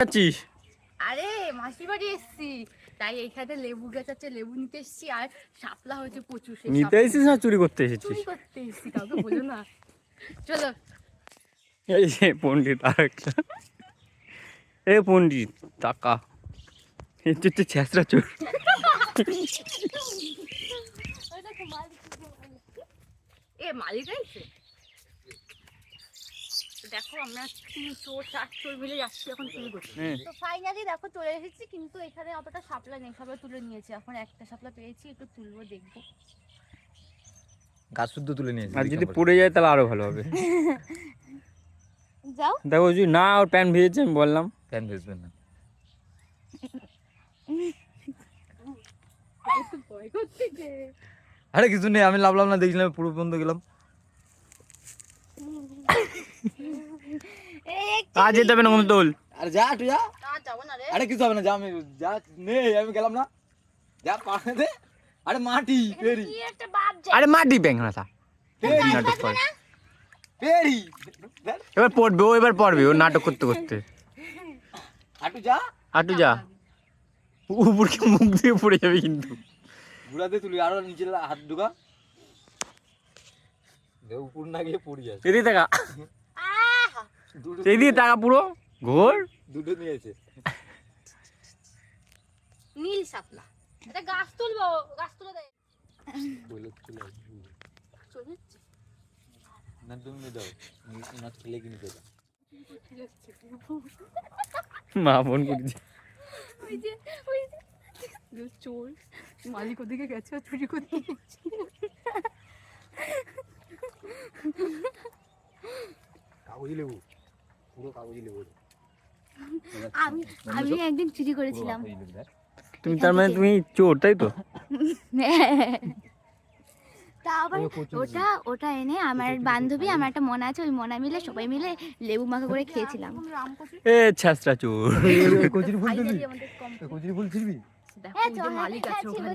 আছিস? আরে মাসির বাড়ি এসছি, তাই এইখানে লেবু গাছ আছে, লেবু নিতে এসছি। আর শাপলা হয়েছে প্রচুর। নিতে এসেছিস না চুরি করতে এসেছিস? চুরি করতে এসছি, কাউকে বলো না। চলো। এই যে পণ্ডিত আর একটা, এ পণ্ডিত টাকা হচ্ছে ছেঁচড়া চোর। এ মালিক আছে। দেখো আমরা চোর, চার চোর মিলে যাচ্ছি এখন চুরি করতে। তো ফাইনালি দেখো চলে এসেছি, কিন্তু এখানে অতটা শাপলা নেই, সবাই তুলে নিয়েছে। এখন একটা শাপলা পেয়েছি, একটু তুলবো, দেখবো। গাছ শুদ্ধ তুলে নিয়েছি। আর যদি পড়ে যায় তাহলে আরো ভালো হবে। যাও। দেখো যদি না ওর প্যান্ট ভিজেছে, আমি বললাম প্যান ভেজবেন না। আরে কিছু নেই, আমি লাভলাম না, দেখছিলাম পুরো বন্ধ গেলাম। আজ যেতে হবে না কোনো দোল। আরে যা তুই যা। যাবো না রে। আরে কিছু হবে না, যা, আমি যা নেই, আমি গেলাম না, যা পাড়ে দে। আরে মাটি পেরি, কি একটা বাপ যায়। আরে মাটি ব্যাংরা তা পেরি নাটক করে। পেরি। এবার পড়বে ও, এবার পড়বে ও নাটক করতে করতে। হাঁটু যা, হাঁটু যা, উপরকে মুখ দিয়ে পড়ে যাবে কিন্তু। ঘুরাতে তুলি, আরো নিচে হাত ঢুকা দে, উপর না গিয়ে পড়ি যাচ্ছে। এদিকে টাকা, দুটো এদিকে টাকা পুরো ঘোর। দুটো নিয়েছে। নীল শাপলা। এটা গাছ তুলবো, গাছ তুলে দে। বলে চলে আসবে। চলে না তুমি দাও, না ছেলে কিনে দাও। মা ফোন করছে। ওই যে চোর মালিক ওদিকে গেছে, চুরি করতে। কাগজি লেবু, পুরো কাগজি লেবু। আমি একদিন চুরি করেছিলাম। তুমি তার মানে তুমি চোর, তাই তো? তা আবার ওটা এনে আমার বান্ধবী, আমার একটা মনে আছে, ওই মনা মিলে সবাই মিলে লেবু মাখা করে খেয়েছিলাম। এ ছেঁচড়া চোর। কচুরি ফুল দিবি, কচুরি ফুল ছিড়বি। দেখো মালিক আছে ওখানে।